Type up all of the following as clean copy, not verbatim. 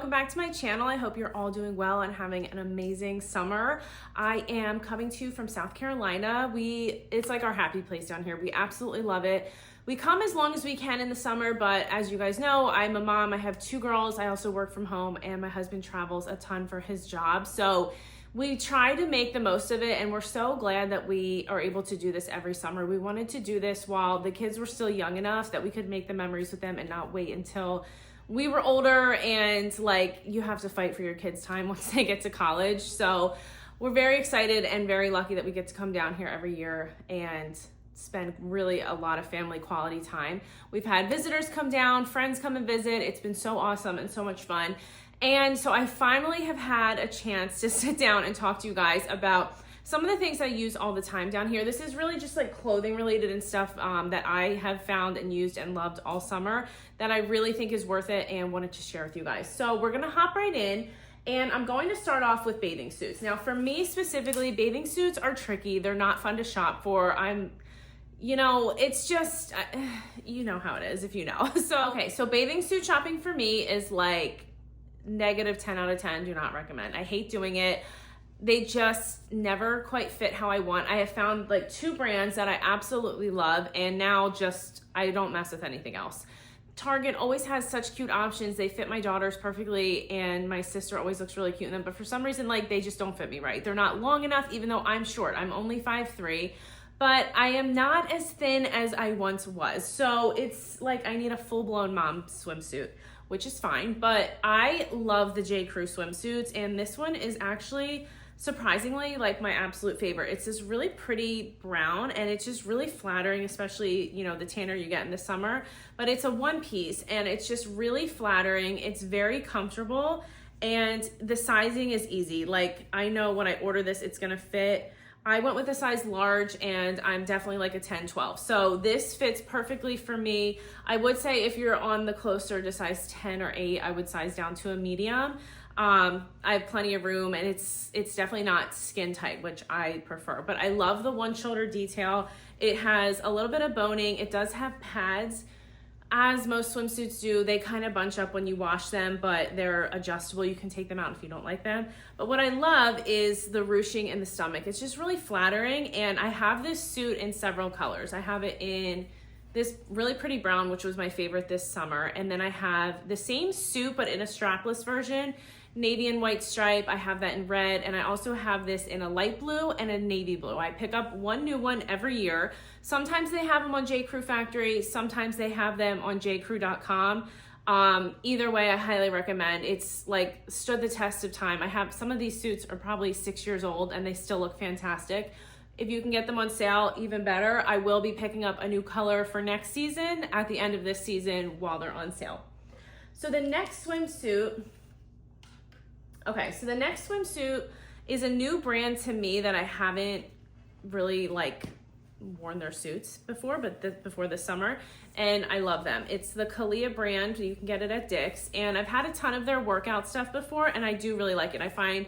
welcome back to my channel. I hope you're all doing well and having an amazing summer. I am coming to you from South Carolina. It's like our happy place down here. We absolutely love it. We come as long as we can in the summer, but as you guys know, I'm a mom. I have 2 girls. I also work from home, and my husband travels a ton for his job. So we try to make the most of it, and we're so glad that we are able to do this every summer. We wanted to do this while the kids were still young enough that we could make the memories with them and not wait until we were older and like you have to fight for your kids' time once they get to college. So we're very excited and very lucky that we get to come down here every year and spend really a lot of family quality time. We've had visitors come down, friends come and visit. It's been so awesome and so much fun. And so I finally have had a chance to sit down and talk to you guys about some of the things I use all the time down here. This is really just like clothing related and stuff that I have found and used and loved all summer that I really think is worth it and wanted to share with you guys. So we're gonna hop right in, and I'm going to start off with bathing suits. Now for me specifically, bathing suits are tricky. They're not fun to shop for. It's just, you know how it is if you know. So bathing suit shopping for me is like -10 out of 10, do not recommend. I hate doing it. They just never quite fit how I want. I have found like 2 brands that I absolutely love, and now just, I don't mess with anything else. Target always has such cute options. They fit my daughters perfectly, and my sister always looks really cute in them, but for some reason, like, they just don't fit me right. They're not long enough, even though I'm short. I'm only 5'3", but I am not as thin as I once was. So it's like I need a full-blown mom swimsuit, which is fine, but I love the J. Crew swimsuits, and this one is actually surprisingly like my absolute favorite. It's this really pretty brown, and it's just really flattering, especially, the tanner you get in the summer, but it's a one piece and it's just really flattering. It's very comfortable, and the sizing is easy. Like, I know when I order this, it's gonna fit. I went with a size large, and I'm definitely like a 10, 12. So this fits perfectly for me. I would say if you're on the closer to size 10 or 8, I would size down to a medium. I have plenty of room, and it's definitely not skin tight, which I prefer, but I love the one shoulder detail. It has a little bit of boning. It does have pads, as most swimsuits do. They kind of bunch up when you wash them, but they're adjustable. You can take them out if you don't like them. But what I love is the ruching in the stomach. It's just really flattering, and I have this suit in several colors. I have it in this really pretty brown, which was my favorite this summer, and then I have the same suit but in a strapless version, navy and white stripe. I have that in red, and I also have this in a light blue and a navy blue. I pick up one new one every year. Sometimes they have them on J. Crew Factory, sometimes they have them on jcrew.com. Either way, I highly recommend. It's like stood the test of time. I have some of these suits are probably 6 years old, and they still look fantastic. If you can get them on sale, even better. I will be picking up a new color for next season at the end of this season while they're on sale. So the next swimsuit is a new brand to me that I haven't really worn their suits before, but before this summer, and I love them. It's the Kalia brand. You can get it at Dick's, and I've had a ton of their workout stuff before, and I do really like it. I find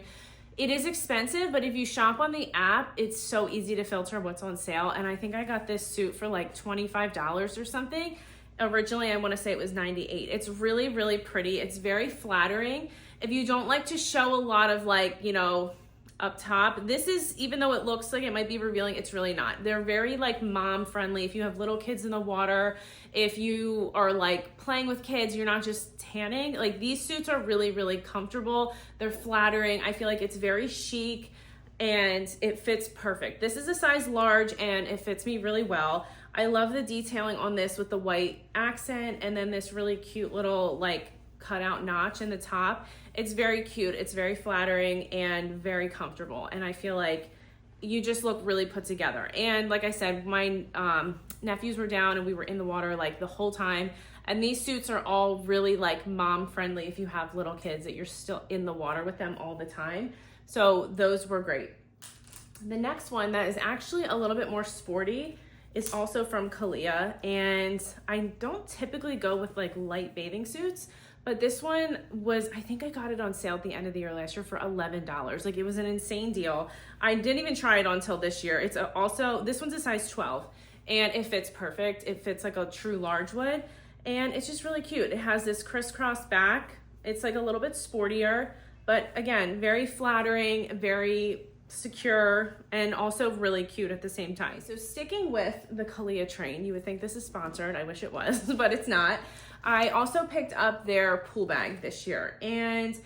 it is expensive, but if you shop on the app, it's so easy to filter what's on sale, and I think I got this suit for like $25 or something. Originally, I want to say it was $98. It's really, really pretty. It's very flattering. If you don't like to show a lot of up top, this is, even though it looks like it might be revealing, it's really not. They're very mom friendly. If you have little kids in the water, if you are playing with kids, you're not just tanning. These suits are really, really comfortable. They're flattering. I feel like it's very chic, and it fits perfect. This is a size large, and it fits me really well. I love the detailing on this with the white accent, and then this really cute little cutout notch in the top. It's very cute. It's very flattering and very comfortable, and I feel like you just look really put together. And like I said, my nephews were down, and we were in the water the whole time, and these suits are all really mom friendly if you have little kids that you're still in the water with them all the time. So those were great. The next one that is actually a little bit more sporty is also from Kalia, and I don't typically go with light bathing suits, but this one was, I think I got it on sale at the end of the year last year for $11. It was an insane deal. I didn't even try it until this year. It's this one's a size 12, and it fits perfect. It fits like a true large would, and it's just really cute. It has this crisscross back It's like a little bit sportier, but again, very flattering, very secure, and also really cute at the same time. So sticking with the Kalia train, you would think this is sponsored. I wish it was, but it's not. I also picked up their pool bag this year, and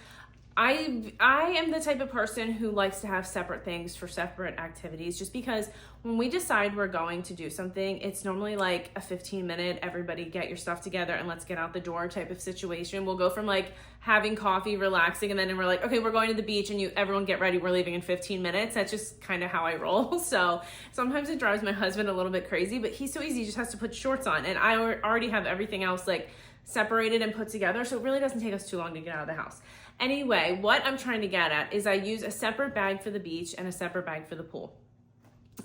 I am the type of person who likes to have separate things for separate activities, just because when we decide we're going to do something, it's normally like a 15-minute, everybody get your stuff together and let's get out the door type of situation. We'll go from like having coffee, relaxing, and then we're like, okay, we're going to the beach, and everyone get ready, we're leaving in 15 minutes. That's just kind of how I roll. So sometimes it drives my husband a little bit crazy, but he's so easy, he just has to put shorts on, and I already have everything else like separated and put together, so it really doesn't take us too long to get out of the house. Anyway, what I'm trying to get at is I use a separate bag for the beach and a separate bag for the pool.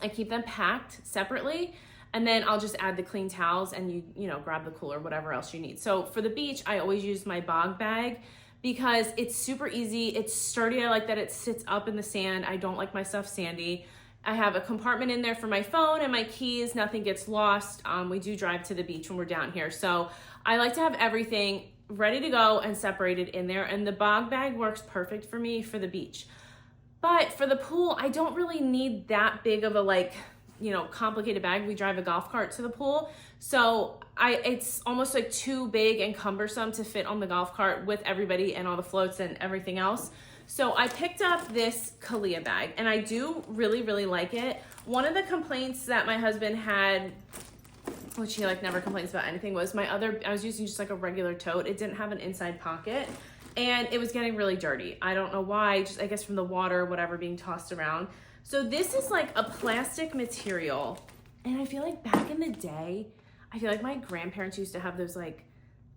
I keep them packed separately, and then I'll just add the clean towels, and you know, grab the cooler, whatever else you need. So for the beach, I always use my bog bag because it's super easy. It's sturdy. I like that it sits up in the sand. I don't like my stuff sandy. I have a compartment in there for my phone and my keys. Nothing gets lost. We do drive to the beach when we're down here. So I like to have everything ready to go and separated in there, and the bog bag works perfect for me for the beach. But for the pool, I don't really need that big of a, like, you know, complicated bag. We drive a golf cart to the pool, so it's almost like too big and cumbersome to fit on the golf cart with everybody and all the floats and everything else. So I picked up this Kalia bag, and I do really, really like it. One of the complaints that my husband had, which he like never complains about anything, was I was using just like a regular tote. It didn't have an inside pocket, and it was getting really dirty. I don't know why, just I guess from the water, whatever, being tossed around. So this is like a plastic material, and I feel like back in the day, I feel like my grandparents used to have those like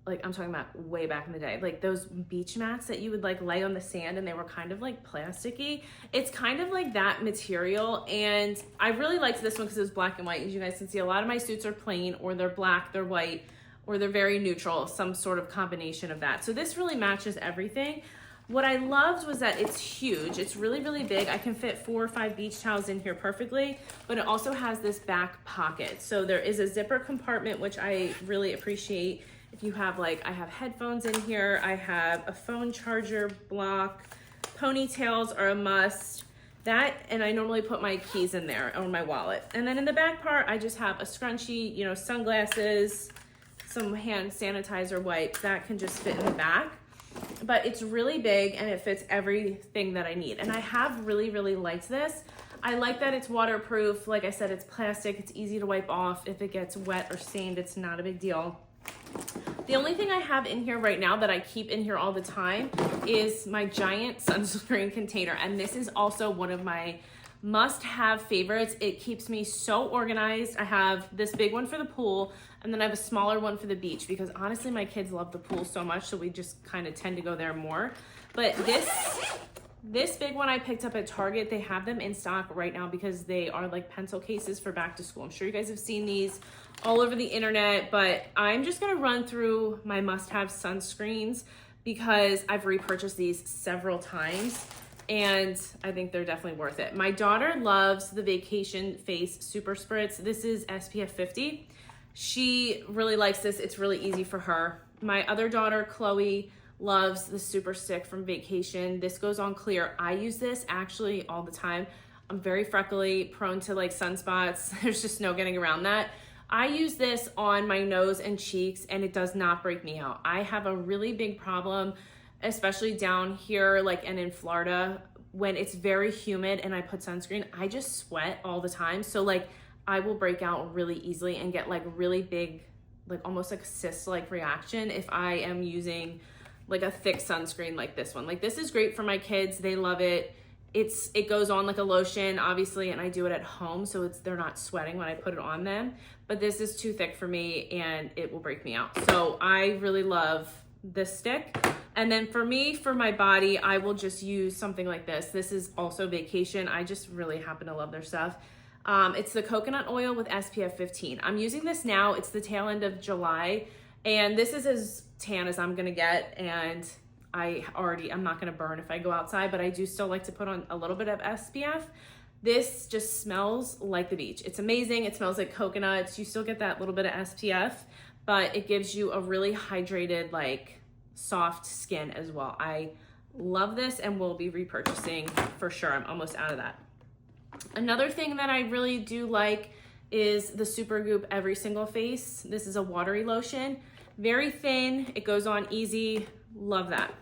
I'm talking about way back in the day, like those beach mats that you would like lay on the sand, and they were kind of like plasticky. It's kind of like that material, and I really liked this one because it was black and white. As you guys can see, a lot of my suits are plain, or they're black, they're white, or they're very neutral, some sort of combination of that. So this really matches everything. What I loved was that it's huge. It's really, really big. I can fit 4 or 5 beach towels in here perfectly, but it also has this back pocket. So there is a zipper compartment, which I really appreciate. If you have I have headphones in here, I have a phone charger block, ponytails are a must. That, and I normally put my keys in there, or my wallet. And then in the back part, I just have a scrunchie, you know, sunglasses, some hand sanitizer wipes. That can just fit in the back. But it's really big, and it fits everything that I need. And I have really, really liked this. I like that it's waterproof. Like I said, it's plastic. It's easy to wipe off. If it gets wet or stained, it's not a big deal. The only thing I have in here right now that I keep in here all the time is my giant sunscreen container. And this is also one of my must-have favorites. It keeps me so organized. I have this big one for the pool, and then I have a smaller one for the beach, because honestly, my kids love the pool so much, so we just kind of tend to go there more. But this big one I picked up at Target. They have them in stock right now because they are like pencil cases for back to school. I'm sure you guys have seen these all over the internet, but I'm just gonna run through my must-have sunscreens because I've repurchased these several times, and I think they're definitely worth it. My daughter loves the Vacation Face Super Spritz. This is SPF 50. She really likes this. It's really easy for her. My other daughter, Chloe, loves the Super Stick from Vacation. This goes on clear. I use this actually all the time. I'm very freckly, prone to like sunspots. There's just no getting around that. I use this on my nose and cheeks, and it does not break me out. I have a really big problem, especially down here, and in Florida, when it's very humid and I put sunscreen, I just sweat all the time. So I will break out really easily and get really big, almost like a cyst-like reaction if I am using a thick sunscreen like this one. This is great for my kids. They love it. It goes on like a lotion, obviously, and I do it at home, so they're not sweating when I put it on them. But this is too thick for me, and it will break me out. So I really love this stick. And then for me, for my body, I will just use something like this. This is also Vacation. I just really happen to love their stuff. It's the coconut oil with SPF 15. I'm using this now. It's the tail end of July, and this is as tan as I'm gonna get, and I'm not gonna burn if I go outside, but I do still like to put on a little bit of SPF. This just smells like the beach. It's amazing. It smells like coconuts. You still get that little bit of SPF, but it gives you a really hydrated, soft skin as well. I love this and will be repurchasing for sure. I'm almost out of that. Another thing that I really do like is the Supergoop Every Single Face. This is a watery lotion, very thin, it goes on easy, love that.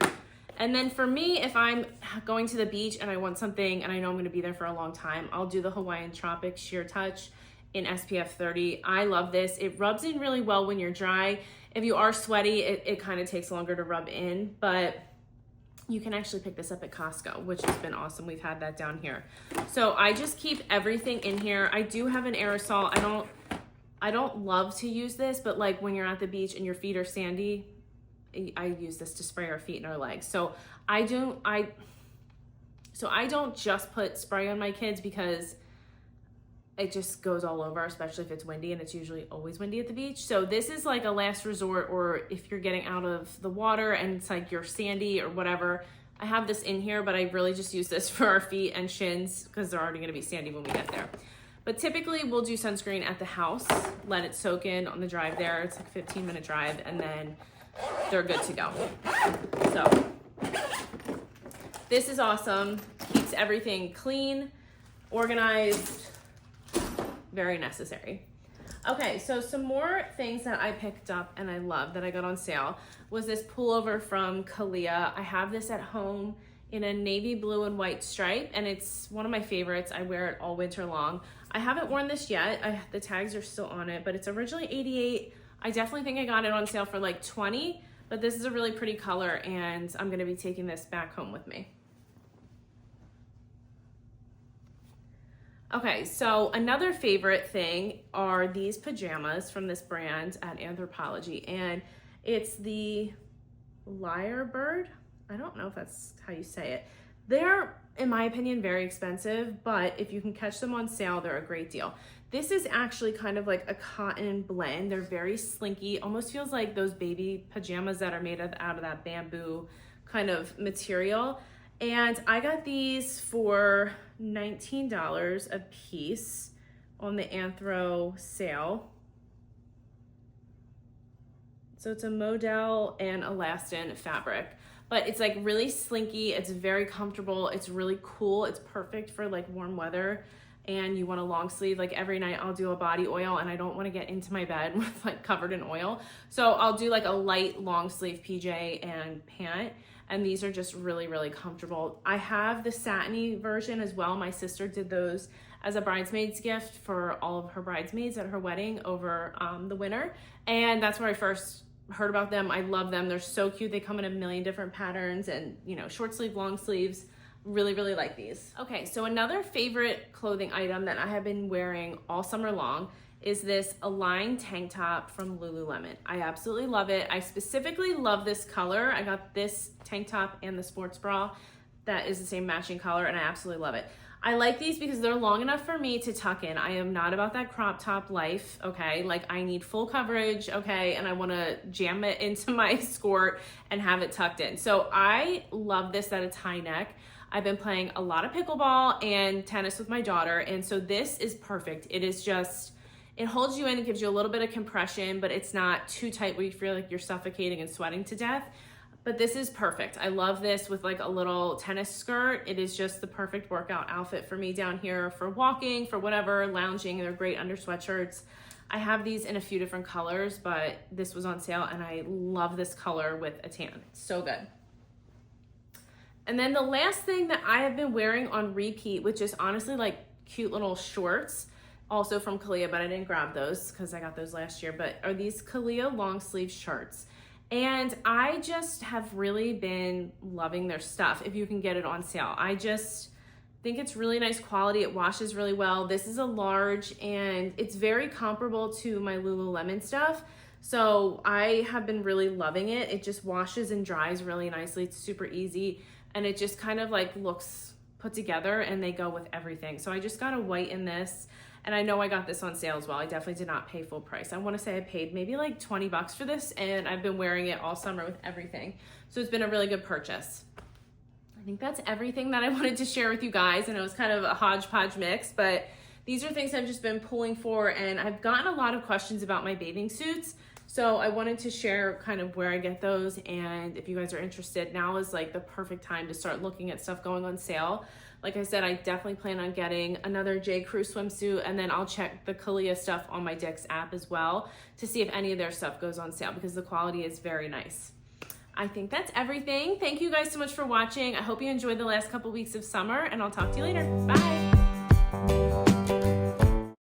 And then for me, if I'm going to the beach and I want something and I know I'm gonna be there for a long time, I'll do the Hawaiian Tropic Sheer Touch in SPF 30. I love this. It rubs in really well when you're dry. If you are sweaty, it kind of takes longer to rub in, but you can actually pick this up at Costco, which has been awesome. We've had that down here. So I just keep everything in here. I do have an aerosol. I don't love to use this, but like when you're at the beach and your feet are sandy, I use this to spray our feet and our legs. So I don't just put spray on my kids because it just goes all over, especially if it's windy, and it's usually always windy at the beach. So this is like a last resort, or if you're getting out of the water and it's like you're sandy or whatever. I have this in here, but I really just use this for our feet and shins because they're already gonna be sandy when we get there. But typically we'll do sunscreen at the house, let it soak in on the drive there. It's like a 15-minute drive, and then they're good to go. So this is awesome, keeps everything clean, organized, very necessary. Okay, so some more things that I picked up and I love that I got on sale was this pullover from Kalia. I have this at home in a navy blue and white stripe, and it's one of my favorites. I wear it all winter long. I haven't worn this yet. The tags are still on it, but it's originally $88. I definitely think I got it on sale for like $20, but this is a really pretty color, and I'm gonna be taking this back home with me. Okay, so another favorite thing are these pajamas from this brand at Anthropologie, and it's the Lyrebird. I don't know if that's how you say it. They're, in my opinion, very expensive, but if you can catch them on sale, they're a great deal. This is actually kind of like a cotton blend. They're very slinky, almost feels like those baby pajamas that are made out of that bamboo kind of material. And I got these for $19 a piece on the Anthro sale. So it's a modal and elastin fabric, but it's like really slinky. It's very comfortable. It's really cool. It's perfect for like warm weather, and you want a long sleeve. Like every night I'll do a body oil, and I don't want to get into my bed with like covered in oil. So I'll do like a light long sleeve PJ and pant. And these are just really, really comfortable. I have the satiny version as well. My sister did those as a bridesmaid's gift for all of her bridesmaids at her wedding over the winter. And that's where I first heard about them. I love them. They're so cute. They come in a million different patterns and, you know, short sleeve, long sleeves. Really, really like these. Okay, so another favorite clothing item that I have been wearing all summer long is this Align tank top from Lululemon. I absolutely love it. I specifically love this color. I got this tank top and the sports bra that is the same matching color, and I absolutely love it. I like these because they're long enough for me to tuck in. I am not about that crop top life, okay? Like I need full coverage, okay? And I wanna jam it into my skirt and have it tucked in. So I love this that it's high neck. I've been playing a lot of pickleball and tennis with my daughter, and so this is perfect. It is just, it holds you in, it gives you a little bit of compression, but it's not too tight where you feel like you're suffocating and sweating to death. But this is perfect. I love this with like a little tennis skirt. It is just the perfect workout outfit for me down here for walking, for whatever, lounging. They're great under sweatshirts. I have these in a few different colors, but this was on sale and I love this color with a tan. It's so good. And then the last thing that I have been wearing on repeat, which is honestly like cute little shorts, also from Kalia, but I didn't grab those because I got those last year, but are these Kalia long sleeve shirts. And I just have really been loving their stuff if you can get it on sale. I just think it's really nice quality. It washes really well. This is a large and it's very comparable to my Lululemon stuff. So I have been really loving it. It just washes and dries really nicely. It's super easy and it just kind of like looks put together and they go with everything. So I just got a white in this. And I know I got this on sale as well. I definitely did not pay full price. I wanna say I paid maybe like 20 bucks for this and I've been wearing it all summer with everything. So it's been a really good purchase. I think that's everything that I wanted to share with you guys. And it was kind of a hodgepodge mix, but these are things I've just been pulling for, and I've gotten a lot of questions about my bathing suits So I wanted to share kind of where I get those, and if you guys are interested, now is like the perfect time to start looking at stuff going on sale. Like I said, I definitely plan on getting another J. Crew swimsuit, and then I'll check the Kalia stuff on my Dick's app as well to see if any of their stuff goes on sale, because the quality is very nice. I think that's everything. Thank you guys so much for watching. I hope you enjoyed the last couple weeks of summer, and I'll talk to you later. Bye.